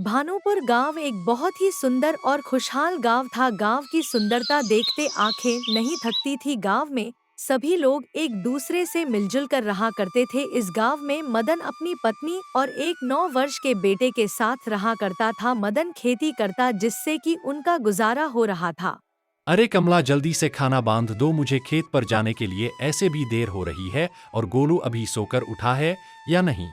भानुपुर गांव एक बहुत ही सुंदर और खुशहाल गांव था। गांव की सुंदरता देखते आंखें नहीं थकती थी। गांव में सभी लोग एक दूसरे से मिलजुल कर रहा करते थे। इस गांव में मदन अपनी पत्नी और एक 9 वर्ष के बेटे के साथ रहा करता था। मदन खेती करता जिससे कि उनका गुजारा हो रहा था। अरे कमला, जल्दी से खाना बांध दो, मुझे खेत पर जाने के लिए ऐसे भी देर हो रही है। और गोलू अभी सोकर उठा है या नहीं?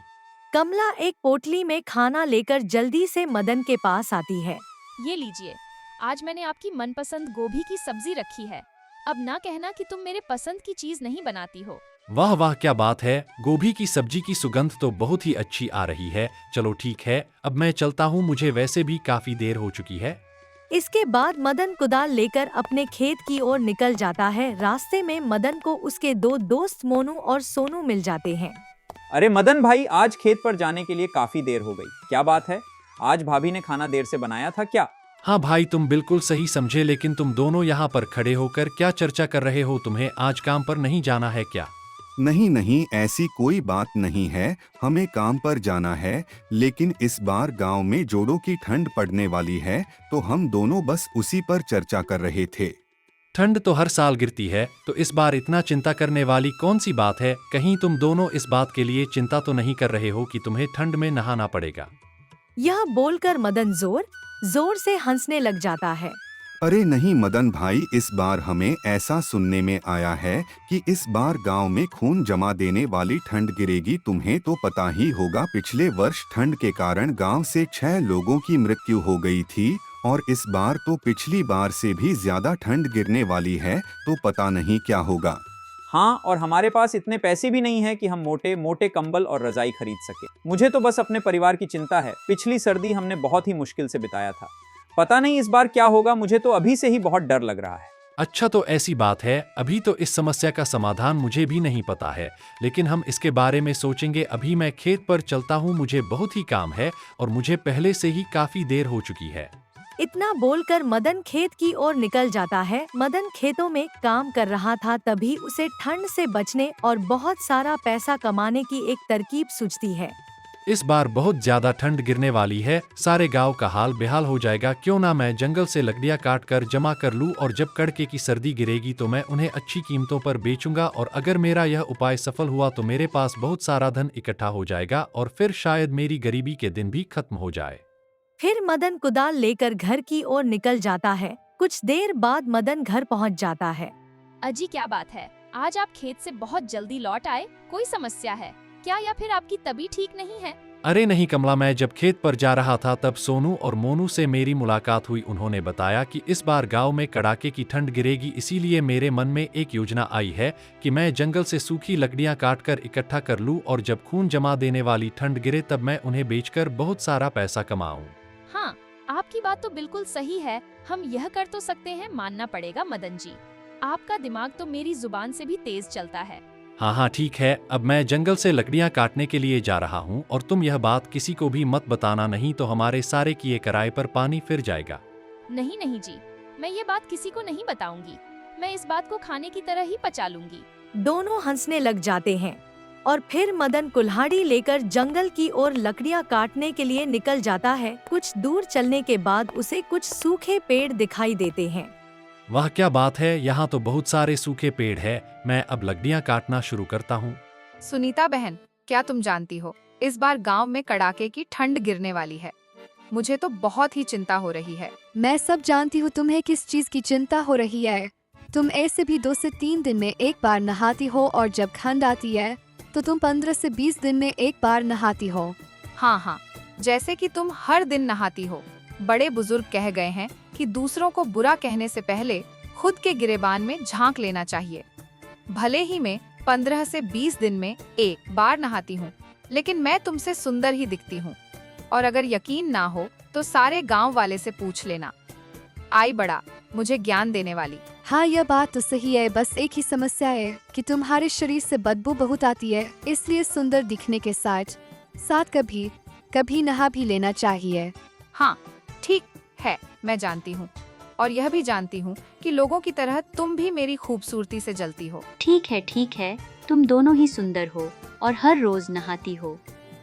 कमला एक पोटली में खाना लेकर जल्दी से मदन के पास आती है। ये लीजिए, आज मैंने आपकी मनपसंद गोभी की सब्जी रखी है। अब ना कहना कि तुम मेरे पसंद की चीज नहीं बनाती हो। वाह वाह, क्या बात है। गोभी की सब्जी की सुगंध तो बहुत ही अच्छी आ रही है। चलो ठीक है, अब मैं चलता हूँ, मुझे वैसे भी काफी देर हो चुकी है। इसके बाद मदन कुदाल लेकर अपने खेत की ओर निकल जाता है। रास्ते में मदन को उसके दो दोस्त मोनू और सोनू मिल जाते हैं। अरे मदन भाई, आज खेत पर जाने के लिए काफी देर हो गई, क्या बात है? आज भाभी ने खाना देर से बनाया था क्या? हाँ भाई, तुम बिल्कुल सही समझे, लेकिन तुम दोनों यहाँ पर खड़े होकर क्या चर्चा कर रहे हो? तुम्हें आज काम पर नहीं जाना है क्या? नहीं नहीं, ऐसी कोई बात नहीं है, हमें काम पर जाना है। लेकिन इस बार गांव में जोड़ों की ठंड पड़ने वाली है, तो हम दोनों बस उसी पर चर्चा कर रहे थे। ठंड तो हर साल गिरती है, तो इस बार इतना चिंता करने वाली कौन सी बात है? कहीं तुम दोनों इस बात के लिए चिंता तो नहीं कर रहे हो कि तुम्हें ठंड में नहाना पड़ेगा? यह बोलकर मदन जोर जोर से हंसने लग जाता है। अरे नहीं मदन भाई, इस बार हमें ऐसा सुनने में आया है कि इस बार गांव में खून जमा देने वाली ठंड गिरेगी। तुम्हें तो पता ही होगा, पिछले वर्ष ठंड के कारण गांव से 6 लोगों की मृत्यु हो गई थी, और इस बार तो पिछली बार से भी ज्यादा ठंड गिरने वाली है, तो पता नहीं क्या होगा। हाँ, और हमारे पास इतने पैसे भी नहीं है कि हम मोटे मोटे कंबल और रजाई खरीद सके। मुझे तो बस अपने परिवार की चिंता है। पिछली सर्दी हमने बहुत ही मुश्किल से बिताया था। पता नहीं इस बार क्या होगा, मुझे तो अभी से ही बहुत डर लग रहा है। अच्छा, तो ऐसी बात है। अभी तो इस समस्या का समाधान मुझे भी नहीं पता है, लेकिन हम इसके बारे में सोचेंगे। अभी मैं खेत पर चलता हूँ, मुझे बहुत ही काम है और मुझे पहले से ही काफी देर हो चुकी है। इतना बोलकर मदन खेत की ओर निकल जाता है। मदन खेतों में काम कर रहा था, तभी उसे ठंड से बचने और बहुत सारा पैसा कमाने की एक तरकीब सूझती है। इस बार बहुत ज्यादा ठंड गिरने वाली है, सारे गांव का हाल बेहाल हो जाएगा। क्यों ना मैं जंगल से लकड़ियां काट कर जमा कर लूं, और जब कड़के की सर्दी गिरेगी तो मैं उन्हें अच्छी कीमतों पर बेचूंगा। और अगर मेरा यह उपाय सफल हुआ तो मेरे पास बहुत सारा धन इकट्ठा हो जाएगा, और फिर शायद मेरी गरीबी के दिन भी खत्म हो जाए। फिर मदन कुदाल लेकर घर की ओर निकल जाता है। कुछ देर बाद मदन घर पहुंच जाता है। अजी, क्या बात है, आज आप खेत से बहुत जल्दी लौट आए? कोई समस्या है क्या, या फिर आपकी तबीयत ठीक नहीं है? अरे नहीं कमला, मैं जब खेत पर जा रहा था तब सोनू और मोनू से मेरी मुलाकात हुई। उन्होंने बताया कि इस बार गांव में कड़ाके की ठंड गिरेगी, इसीलिए मेरे मन में एक योजना आई है कि मैं जंगल से सूखी लकड़ियां काटकर इकट्ठा कर लूं, और जब खून जमा देने वाली ठंड गिरे तब मैं उन्हें बेचकर बहुत सारा पैसा कमाऊं। हाँ, आपकी बात तो बिल्कुल सही है। हम यह कर तो सकते हैं, मानना पड़ेगा मदन जी। आपका दिमाग तो मेरी जुबान से भी तेज चलता है। हाँ हाँ ठीक है, अब मैं जंगल से लकड़ियां काटने के लिए जा रहा हूँ, और तुम यह बात किसी को भी मत बताना, नहीं तो हमारे सारे किए कराए पर पानी फिर जाएगा। नहीं नहीं जी, मैं ये बात किसी को नहीं बताऊंगी। मैं इस बात को खाने की तरह ही पचा लूंगी। दोनों हंसने लग जाते हैं और फिर मदन कुल्हाड़ी लेकर जंगल की ओर लकड़ियां काटने के लिए निकल जाता है। कुछ दूर चलने के बाद उसे कुछ सूखे पेड़ दिखाई देते हैं। वाह क्या बात है, यहाँ तो बहुत सारे सूखे पेड़ है। मैं अब लकड़ियां काटना शुरू करता हूँ। सुनीता बहन, क्या तुम जानती हो, इस बार गांव में कड़ाके की ठंड गिरने वाली है। मुझे तो बहुत ही चिंता हो रही है। मैं सब जानती हूँ तुम्हें किस चीज की चिंता हो रही है। तुम ऐसे भी 2 से 3 दिन में एक बार नहाती हो, और जब ठंड आती है तो तुम 15 से 20 दिन में एक बार नहाती हो। हाँ हाँ, जैसे कि तुम हर दिन नहाती हो। बड़े बुजुर्ग कह गए हैं कि दूसरों को बुरा कहने से पहले खुद के गिरेबान में झांक लेना चाहिए। भले ही मैं 15 से 20 दिन में एक बार नहाती हूँ, लेकिन मैं तुमसे सुंदर ही दिखती हूँ। और अगर यकीन ना हो तो सारे गांव वाले से पूछ लेना। आई बड़ा, मुझे ज्ञान देने वाली। हाँ, यह बात तो सही है, बस एक ही समस्या है कि तुम्हारे शरीर से बदबू बहुत आती है, इसलिए सुंदर दिखने के साथ साथ कभी कभी नहा भी लेना चाहिए। हाँ ठीक है, मैं जानती हूँ, और यह भी जानती हूँ कि लोगों की तरह तुम भी मेरी खूबसूरती से जलती हो। ठीक है, तुम दोनों ही सुंदर हो और हर रोज नहाती हो।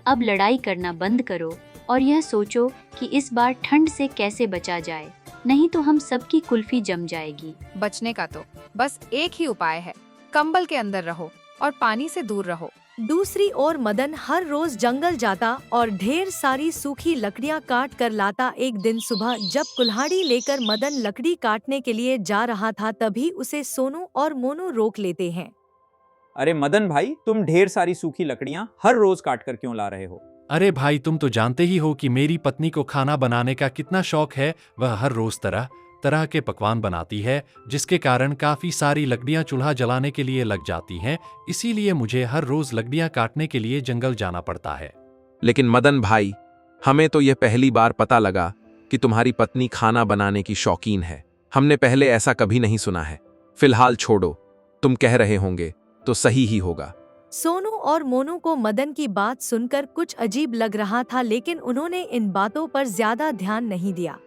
अब लड़ाई करना बंद करो और यह सोचो कि इस बार ठंड से कैसे बचा जाए, नहीं तो हम सबकी कुल्फी जम जाएगी। बचने का तो बस एक ही उपाय है, कंबल के अंदर रहो और पानी से दूर रहो। दूसरी ओर मदन हर रोज जंगल जाता और ढेर सारी सूखी लकड़ियां काट कर लाता। एक दिन सुबह जब कुल्हाड़ी लेकर मदन लकड़ी काटने के लिए जा रहा था, तभी उसे सोनू और मोनू रोक लेते हैं। अरे मदन भाई, तुम ढेर सारी सूखी लकड़ियां हर रोज काट कर क्यों ला रहे हो? अरे भाई, तुम तो जानते ही हो कि मेरी पत्नी को खाना बनाने का कितना शौक है। वह हर रोज तरह तरह के पकवान बनाती है, जिसके कारण काफी सारी लकड़ियां चूल्हा जलाने के लिए लग जाती हैं। इसीलिए मुझे हर रोज लकड़ियां काटने के लिए जंगल जाना पड़ता है। लेकिन मदन भाई, हमें तो यह पहली बार पता लगा कि तुम्हारी पत्नी खाना बनाने की शौकीन है। हमने पहले ऐसा कभी नहीं सुना है। फिलहाल छोड़ो, तुम कह रहे होंगे तो सही ही होगा। सोनू और मोनू को मदन की बात सुनकर कुछ अजीब लग रहा था, लेकिन उन्होंने इन बातों पर ज्यादा ध्यान नहीं दिया।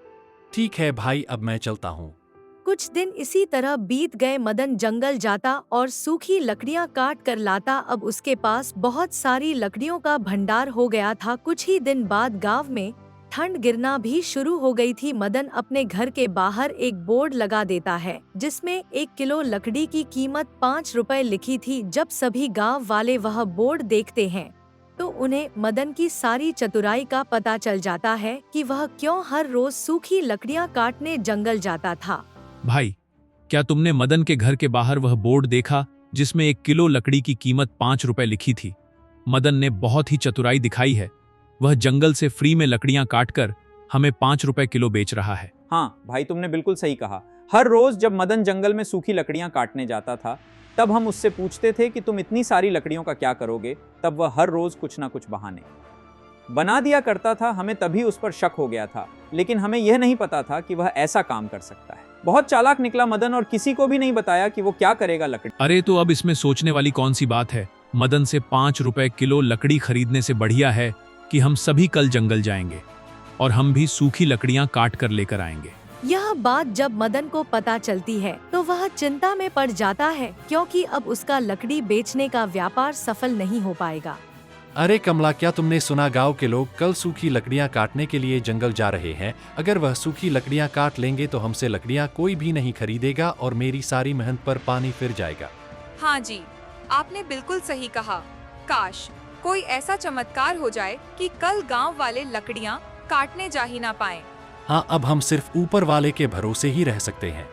ठीक है भाई, अब मैं चलता हूँ। कुछ दिन इसी तरह बीत गए। मदन जंगल जाता और सूखी लकड़ियां काट कर लाता। अब उसके पास बहुत सारी लकड़ियों का भंडार हो गया था। कुछ ही दिन बाद गांव में ठंड गिरना भी शुरू हो गई थी। मदन अपने घर के बाहर एक बोर्ड लगा देता है, जिसमें 1 किलो लकड़ी की कीमत 5 रुपए लिखी थी। जब सभी गांव वाले वह बोर्ड देखते हैं तो उन्हें मदन की सारी चतुराई का पता चल जाता है कि वह क्यों हर रोज सूखी लकड़ियां काटने जंगल जाता था। भाई, क्या तुमने मदन के घर के बाहर वह बोर्ड देखा जिसमें 1 किलो लकड़ी की कीमत 5 रुपए लिखी थी? मदन ने बहुत ही चतुराई दिखाई है। वह जंगल से फ्री में लकड़ियां काटकर हमें 5 रुपए किलो बेच रहा है। हाँ भाई, तुमने बिल्कुल सही कहा। हर रोज जब मदन जंगल में सूखी लकड़ियां काटने जाता था, तब हम उससे पूछते थे कि तुम इतनी सारी लकड़ियों का क्या करोगे। तब वह हर रोज कुछ ना कुछ बहाने बना दिया करता था। हमें तभी उस पर शक हो गया था, लेकिन हमें यह नहीं पता था कि वह ऐसा काम कर सकता है। बहुत चालाक निकला मदन, और किसी को भी नहीं बताया कि वो क्या करेगा लकड़ी। अरे तो अब इसमें सोचने वाली कौन सी बात है? मदन से 5 रुपए किलो लकड़ी खरीदने से बढ़िया है कि हम सभी कल जंगल जाएंगे और हम भी सूखी लकड़ियां काट कर लेकर आएंगे। यह बात जब मदन को पता चलती है तो वह चिंता में पड़ जाता है, क्योंकि अब उसका लकड़ी बेचने का व्यापार सफल नहीं हो पाएगा। अरे कमला, क्या तुमने सुना? गांव के लोग कल सूखी लकड़ियां काटने के लिए जंगल जा रहे हैं। अगर वह सूखी लकड़ियां काट लेंगे तो हमसे लकड़ियां कोई भी नहीं खरीदेगा और मेरी सारी मेहनत पर पानी फिर जाएगा। हाँ जी, आपने बिल्कुल सही कहा। काश कोई ऐसा चमत्कार हो जाए कि कल गांव वाले लकड़ियां काटने जा ही ना पाएं। हाँ, अब हम सिर्फ ऊपर वाले के भरोसे ही रह सकते हैं।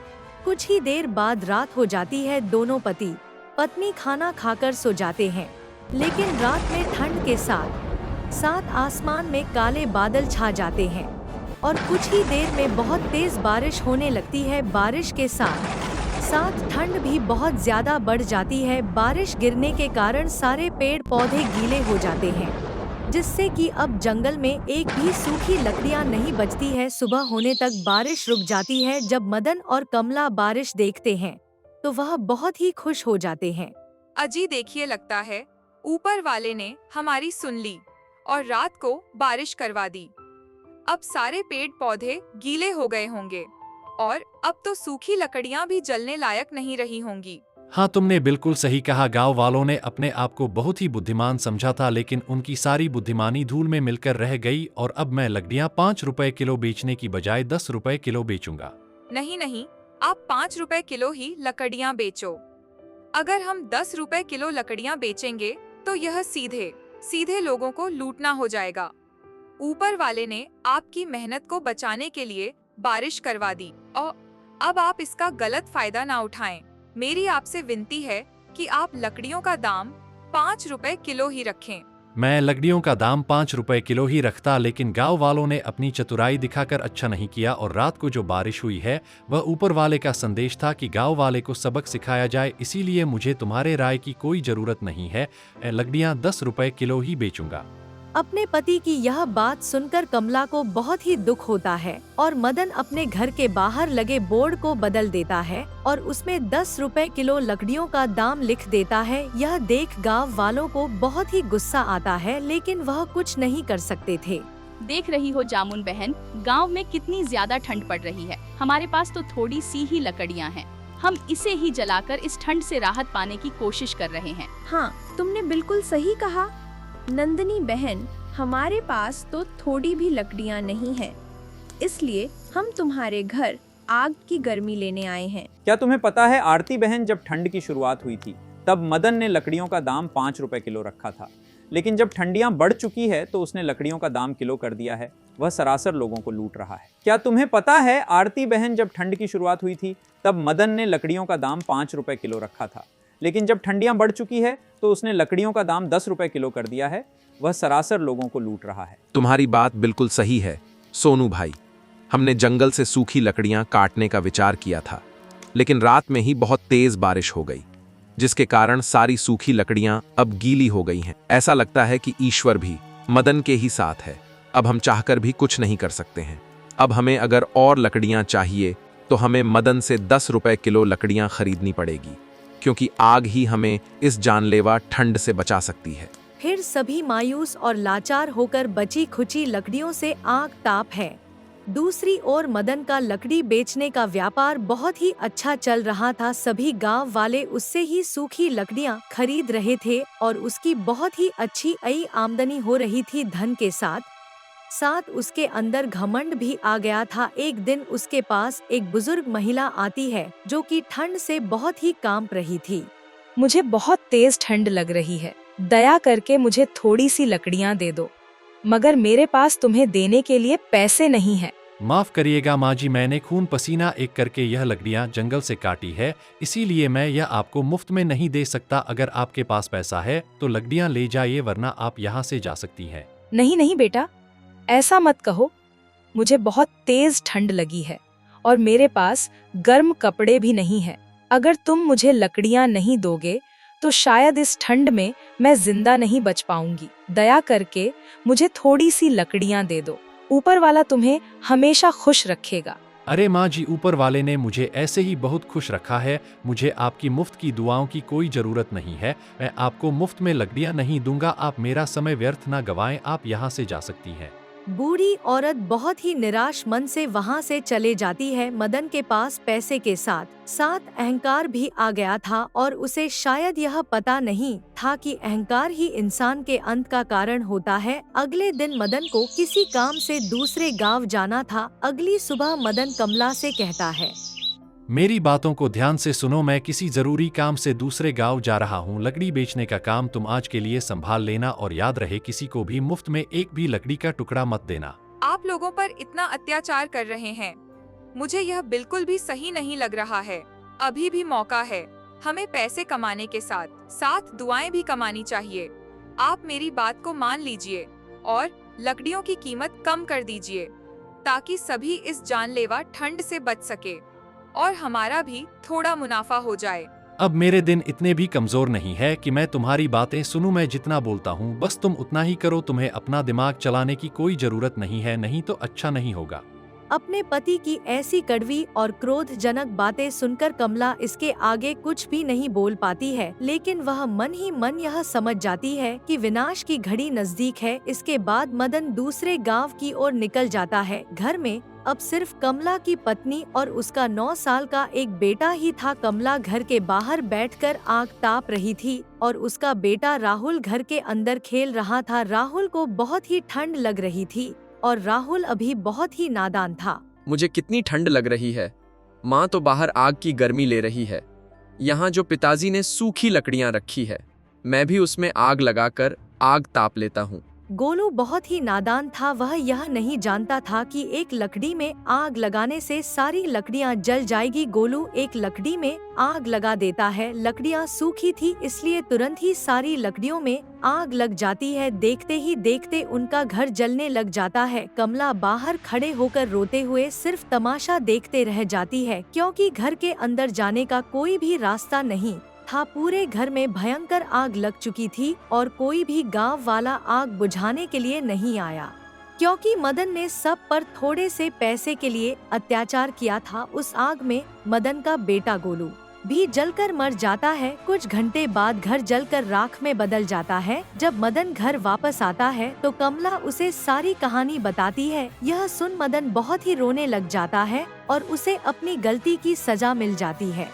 कुछ ही देर बाद रात हो जाती है। दोनों पति पत्नी खाना खाकर सो जाते हैं, लेकिन रात में ठंड के साथ साथ आसमान में काले बादल छा जाते हैं और कुछ ही देर में बहुत तेज बारिश होने लगती है। बारिश के साथ साथ ठंड भी बहुत ज्यादा बढ़ जाती है। बारिश गिरने के कारण सारे पेड़ पौधे गीले हो जाते हैं, जिससे कि अब जंगल में एक भी सूखी लकड़ियां नहीं बचती है। सुबह होने तक बारिश रुक जाती है। जब मदन और कमला बारिश देखते हैं तो वह बहुत ही खुश हो जाते हैं। अजी देखिए, लगता है ऊपर वाले ने हमारी सुन ली और रात को बारिश करवा दी। अब सारे पेड़ पौधे गीले हो गए होंगे और अब तो सूखी लकड़ियां भी जलने लायक नहीं रही होंगी। हाँ, तुमने बिल्कुल सही कहा। गांव वालों ने अपने आप को बहुत ही बुद्धिमान समझा था, लेकिन उनकी सारी बुद्धिमानी धूल में मिलकर रह गई और अब मैं लकड़ियां 5 रुपए किलो बेचने की बजाय 10 रुपए किलो बेचूंगा। नहीं नहीं, आप 5 रुपए किलो ही लकड़ियां बेचो। अगर हम 10 रुपए किलो लकड़ियां बेचेंगे तो यह सीधे सीधे लोगों को लूटना हो जाएगा। ऊपर वाले ने आपकी मेहनत को बचाने के लिए बारिश करवा दी और अब आप इसका गलत फायदा ना उठाएं। मेरी आपसे विनती है कि आप लकड़ियों का दाम 5 रुपए किलो ही रखें। मैं लकड़ियों का दाम 5 रुपए किलो ही रखता, लेकिन गांव वालों ने अपनी चतुराई दिखाकर अच्छा नहीं किया और रात को जो बारिश हुई है वह ऊपर वाले का संदेश था कि गांव वाले को सबक सिखाया जाए। इसीलिए मुझे तुम्हारे राय की कोई जरूरत नहीं है। लकड़ियां 10 रुपए किलो ही बेचूंगा। अपने पति की यह बात सुनकर कमला को बहुत ही दुख होता है और मदन अपने घर के बाहर लगे बोर्ड को बदल देता है और उसमें 10 रुपए किलो लकड़ियों का दाम लिख देता है। यह देख गांव वालों को बहुत ही गुस्सा आता है, लेकिन वह कुछ नहीं कर सकते थे। देख रही हो जामुन बहन, गांव में कितनी ज्यादा ठंड पड़ रही है। हमारे पास तो थोड़ी सी ही लकड़ियां हैं। हम इसे ही जलाकर इस ठंड से राहत पाने की कोशिश कर रहे हैं। हाँ, तुमने बिल्कुल सही कहा नंदिनी बहन। हमारे पास तो थोड़ी भी लकड़ियां नहीं हैं, इसलिए हम तुम्हारे घर आग की गर्मी लेने आए हैं। क्या तुम्हें पता है आरती बहन, जब ठंड की शुरुआत हुई थी तब मदन ने लकड़ियों का दाम 5 रुपए किलो रखा था, लेकिन जब ठंडियां बढ़ चुकी है तो उसने लकड़ियों का दाम किलो कर दिया है। वह सरासर लोगों को लूट रहा है। क्या तुम्हें पता है आरती बहन, जब ठंड की शुरुआत हुई थी तब मदन ने लकड़ियों का दाम 5 रुपए किलो रखा था, लेकिन जब ठंडियां बढ़ चुकी है तो उसने लकड़ियों का दाम 10 रुपए किलो कर दिया है। वह सरासर लोगों को लूट रहा है। तुम्हारी बात बिल्कुल सही है सोनू भाई। हमने जंगल से सूखी लकड़ियां काटने का विचार किया था, लेकिन रात में ही बहुत तेज बारिश हो गई, जिसके कारण सारी सूखी लकड़ियां अब गीली हो गई हैं। ऐसा लगता है कि ईश्वर भी मदन के ही साथ है। अब हम चाहकर भी कुछ नहीं कर सकते हैं। अब हमें अगर और लकड़ियां चाहिए तो हमें मदन से 10 रुपए किलो लकड़ियां खरीदनी पड़ेगी, क्योंकि आग ही हमें इस जानलेवा ठंड से बचा सकती है। फिर सभी मायूस और लाचार होकर बची खुची लकड़ियों से आग ताप है। दूसरी ओर मदन का लकड़ी बेचने का व्यापार बहुत ही अच्छा चल रहा था। सभी गांव वाले उससे ही सूखी लकड़ियां खरीद रहे थे और उसकी बहुत ही अच्छी आमदनी हो रही थी। धन के साथ साथ उसके अंदर घमंड भी आ गया था। एक दिन उसके पास एक बुजुर्ग महिला आती है जो कि ठंड से बहुत ही कांप रही थी। मुझे बहुत तेज ठंड लग रही है, दया करके मुझे थोड़ी सी लकड़ियां दे दो, मगर मेरे पास तुम्हें देने के लिए पैसे नहीं है। माफ करिएगा माँ जी, मैंने खून पसीना एक करके यह लकड़ियाँ जंगल से काटी है, इसीलिए मैं यह आपको मुफ्त में नहीं दे सकता। अगर आपके पास पैसा है तो लकड़ियाँ ले जाइए, वरना आप यहाँ से जा सकती हैं। नहीं नहीं बेटा, ऐसा मत कहो। मुझे बहुत तेज ठंड लगी है और मेरे पास गर्म कपड़े भी नहीं है। अगर तुम मुझे लकड़ियाँ नहीं दोगे तो शायद इस ठंड में मैं जिंदा नहीं बच पाऊंगी। दया करके मुझे थोड़ी सी लकड़ियां दे दो। ऊपर वाला तुम्हें हमेशा खुश रखेगा। अरे माँ जी, ऊपर वाले ने मुझे ऐसे ही बहुत खुश रखा है। मुझे आपकी मुफ्त की दुआओं की कोई जरूरत नहीं है। मैं आपको मुफ्त में लकड़ियां नहीं दूंगा। आप मेरा समय व्यर्थ ना गवाएं, आप यहाँ से जा सकती हैं। बूढ़ी औरत बहुत ही निराश मन से वहाँ से चले जाती है। मदन के पास पैसे के साथ साथ अहंकार भी आ गया था और उसे शायद यह पता नहीं था कि अहंकार ही इंसान के अंत का कारण होता है। अगले दिन मदन को किसी काम से दूसरे गांव जाना था। अगली सुबह मदन कमला से कहता है, मेरी बातों को ध्यान से सुनो, मैं किसी जरूरी काम से दूसरे गांव जा रहा हूं। लकड़ी बेचने का काम तुम आज के लिए संभाल लेना और याद रहे किसी को भी मुफ्त में एक भी लकड़ी का टुकड़ा मत देना। आप लोगों पर इतना अत्याचार कर रहे हैं, मुझे यह बिल्कुल भी सही नहीं लग रहा है। अभी भी मौका है, हमें पैसे कमाने के साथ साथ दुआएं भी कमानी चाहिए। आप मेरी बात को मान लीजिए और लकड़ियों की कीमत कम कर दीजिए, ताकि सभी इस जानलेवा ठंड से बच सके और हमारा भी थोड़ा मुनाफा हो जाए। अब मेरे दिन इतने भी कमजोर नहीं है कि मैं तुम्हारी बातें सुनूं। मैं जितना बोलता हूँ बस तुम उतना ही करो। तुम्हें अपना दिमाग चलाने की कोई जरूरत नहीं है, नहीं तो अच्छा नहीं होगा। अपने पति की ऐसी कड़वी और क्रोधजनक बातें सुनकर कमला इसके आगे कुछ भी नहीं बोल पाती है, लेकिन वह मन ही मन यह समझ जाती है कि विनाश की घड़ी नजदीक है। इसके बाद मदन दूसरे गांव की ओर निकल जाता है। घर में अब सिर्फ कमला की पत्नी और उसका 9 साल का एक बेटा ही था। कमला घर के बाहर बैठकर आग ताप रही थी और उसका बेटा राहुल घर के अंदर खेल रहा था। राहुल को बहुत ही ठंड लग रही थी और राहुल अभी बहुत ही नादान था। मुझे कितनी ठंड लग रही है। माँ तो बाहर आग की गर्मी ले रही है। यहाँ जो पिताजी ने सूखी लकड़ियाँ रखी है, मैं भी उसमें आग लगाकर आग ताप लेता हूँ। गोलू बहुत ही नादान था। वह यह नहीं जानता था कि एक लकड़ी में आग लगाने से सारी लकड़ियां जल जाएगी। गोलू एक लकड़ी में आग लगा देता है। लकड़ियां सूखी थी, इसलिए तुरंत ही सारी लकड़ियों में आग लग जाती है। देखते ही देखते उनका घर जलने लग जाता है। कमला बाहर खड़े होकर रोते हुए सिर्फ तमाशा देखते रह जाती है, क्योंकि घर के अंदर जाने का कोई भी रास्ता नहीं था। पूरे घर में भयंकर आग लग चुकी थी और कोई भी गांव वाला आग बुझाने के लिए नहीं आया, क्योंकि मदन ने सब पर थोड़े से पैसे के लिए अत्याचार किया था। उस आग में मदन का बेटा गोलू भी जलकर मर जाता है। कुछ घंटे बाद घर जलकर राख में बदल जाता है। जब मदन घर वापस आता है तो कमला उसे सारी कहानी बताती है। यह सुन मदन बहुत ही रोने लग जाता है और उसे अपनी गलती की सजा मिल जाती है।